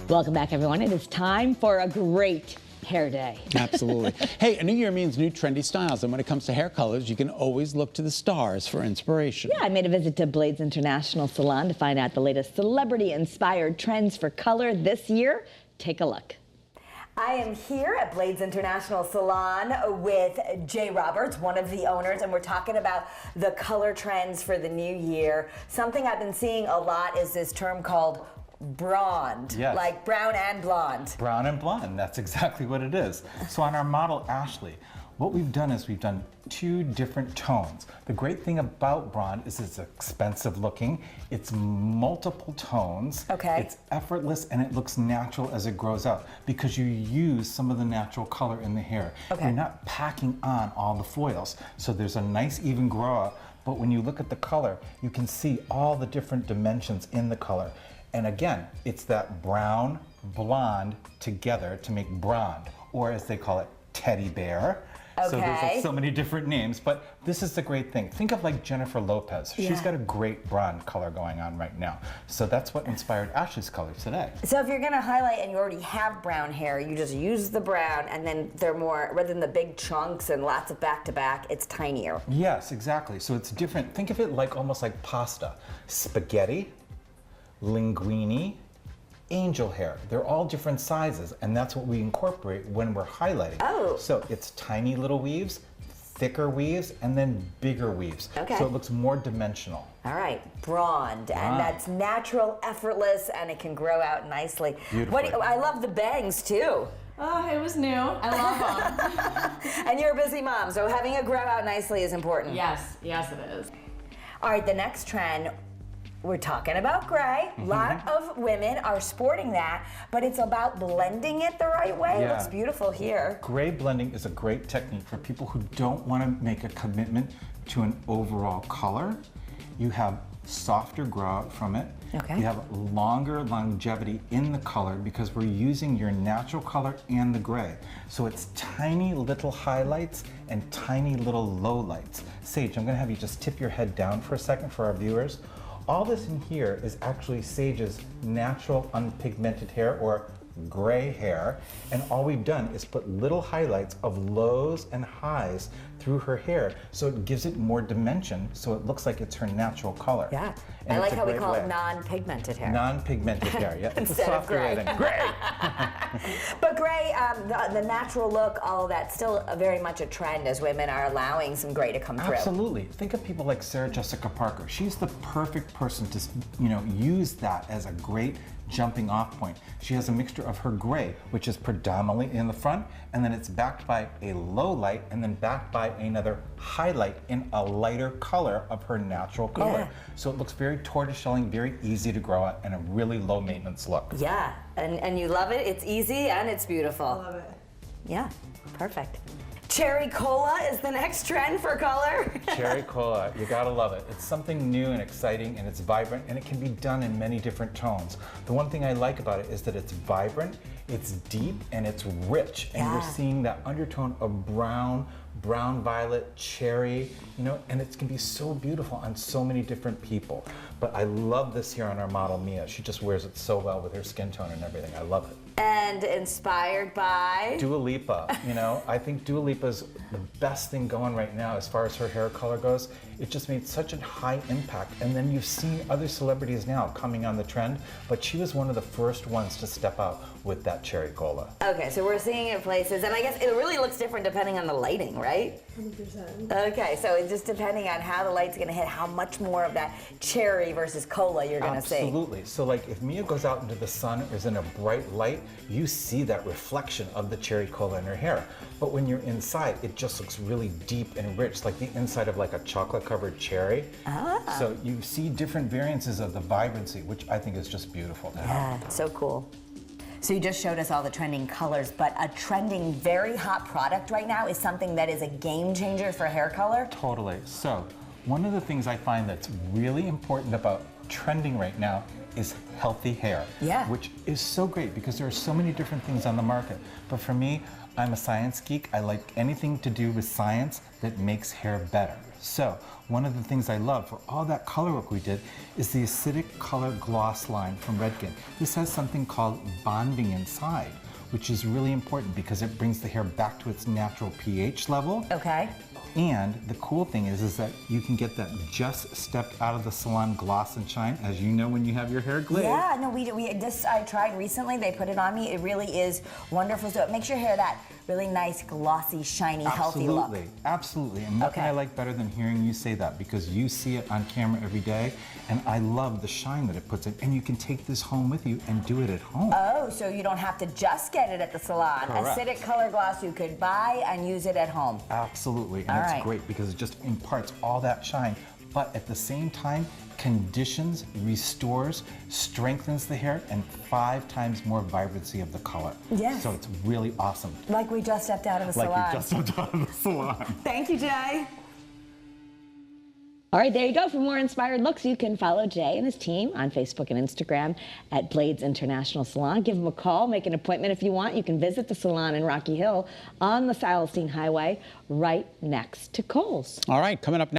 Welcome back, everyone. It is time for a great hair day. Absolutely. Hey, a new year means new trendy styles, and when it comes to hair colors, you can always look to the stars for inspiration. Yeah, I made a visit to Blades International Salon to find out the latest celebrity-inspired trends for color this year. Take a look. I am here at Blades International Salon with Jay Roberts, one of the owners, and we're talking about the color trends for the new year. Something I've been seeing a lot is this term called blonde, yes. Like brown and blonde. Brown and blonde, that's exactly what it is. So on our model, Ashley, what we've done is we've done two different tones. The great thing about blonde is it's expensive looking, it's multiple tones, okay. It's effortless, and it looks natural as it grows out because you use some of the natural color in the hair. Okay. You're not packing on all the foils. So there's a nice even grow out, but when you look at the color, you can see all the different dimensions in the color. And again, it's that brown, blonde together to make blonde, or as they call it, teddy bear. Okay. So there's like so many different names, but this is the great thing. Think of like Jennifer Lopez. Yeah. She's got a great blonde color going on right now. So that's what inspired Ashley's color today. So if you're gonna highlight and you already have brown hair, you just use the brown and then they're more, rather than the big chunks and lots of back-to-back, it's tinier. Yes, exactly. So it's different. Think of it like almost like pasta. Spaghetti, linguine, angel hair. They're all different sizes, and that's what we incorporate when we're highlighting. Oh. So it's tiny little weaves, thicker weaves, and then bigger weaves. Okay. So it looks more dimensional. All right, blonde, and that's natural, effortless, and it can grow out nicely. Beautifully. I love the bangs too. Oh, it was new. I love them. And you're a busy mom, so having it grow out nicely is important. Yes, yes it is. All right, the next trend, we're talking about gray. A lot of women are sporting that, but it's about blending it the right way. It Yeah. looks beautiful here. Gray blending is a great technique for people who don't want to make a commitment to an overall color. You have softer grow out from it. Okay. You have longer longevity in the color because we're using your natural color and the gray. So it's tiny little highlights and tiny little lowlights. Sage, I'm going to have you just tip your head down for a second for our viewers. All this in here is actually Sage's natural unpigmented hair, or gray hair, and all we've done is put little highlights of lows and highs through her hair, so it gives it more dimension, so it looks like it's her natural color. Yeah, And I like it's a how we great call way. it non-pigmented hair. Non-pigmented hair, yeah. It's a Instead of softer way gray. than gray. But gray, the natural look, all of that, still very much a trend as women are allowing some gray to come through. Absolutely. Think of people like Sarah Jessica Parker. She's the perfect person to, use that as a great jumping off point. She has a mixture of her gray, which is predominantly in the front, and then it's backed by a low light, and then backed by another highlight in a lighter color of her natural color. Yeah. So it looks very tortoiseshelling, very easy to grow out, and a really low maintenance look. Yeah, and you love it. It's easy and it's beautiful. I love it. Yeah, perfect. Cherry cola is the next trend for color. Cherry cola, you gotta love it. It's something new and exciting, and it's vibrant, and it can be done in many different tones. The one thing I like about it is that it's vibrant, it's deep, and it's rich. And you're seeing that undertone of brown, violet, cherry, and it can be so beautiful on so many different people. But I love this here on our model, Mia. She just wears it so well with her skin tone and everything. I love it. And inspired by? Dua Lipa, I think Dua Lipa's the best thing going right now as far as her hair color goes. It just made such a high impact. And then you've seen other celebrities now coming on the trend, but she was one of the first ones to step out with that cherry cola. Okay, so we're seeing it places, and I guess it really looks different depending on the lighting, right? 100%. Okay, so it's just depending on how the light's gonna hit, how much more of that cherry versus cola you're gonna see. Absolutely. So like if Mia goes out into the sun or is in a bright light, you see that reflection of the cherry cola in her hair. But when you're inside, it just looks really deep and rich, like the inside of like a chocolate covered cherry. So you see different variances of the vibrancy, which I think is just beautiful to have. Yeah, so cool. So you just showed us all the trending colors, but a trending, very hot product right now is something that is a game changer for hair color? Totally. So one of the things I find that's really important about trending right now is healthy hair. Yeah. Which is so great because there are so many different things on the market. But for me, I'm a science geek. I like anything to do with science that makes hair better. So one of the things I love for all that color work we did is the acidic color gloss line from Redken. This has something called bonding inside, which is really important because it brings the hair back to its natural pH level. Okay. And the cool thing is that you can get that just stepped out of the salon gloss and shine, as you know when you have your hair glazed. Yeah, no, this I tried recently. They put it on me. It really is wonderful. So it makes your hair that really nice, glossy, shiny, healthy look. Absolutely, absolutely. And nothing I like better than hearing you say that, because you see it on camera every day, and I love the shine that it puts in. And you can take this home with you and do it at home. Oh, so you don't have to just get it at the salon. Correct. Acidic color gloss you could buy and use it at home. Absolutely, and it's great because it just imparts all that shine, but at the same time, conditions, restores, strengthens the hair, and 5 times more vibrancy of the color. Yes. So it's really awesome. Like we just stepped out of the salon. Like we just stepped out of the salon. Thank you, Jay. All right, there you go. For more inspired looks, you can follow Jay and his team on Facebook and Instagram at Blades International Salon. Give them a call, make an appointment if you want. You can visit the salon in Rocky Hill on the Silestein Highway, right next to Kohl's. All right, coming up next.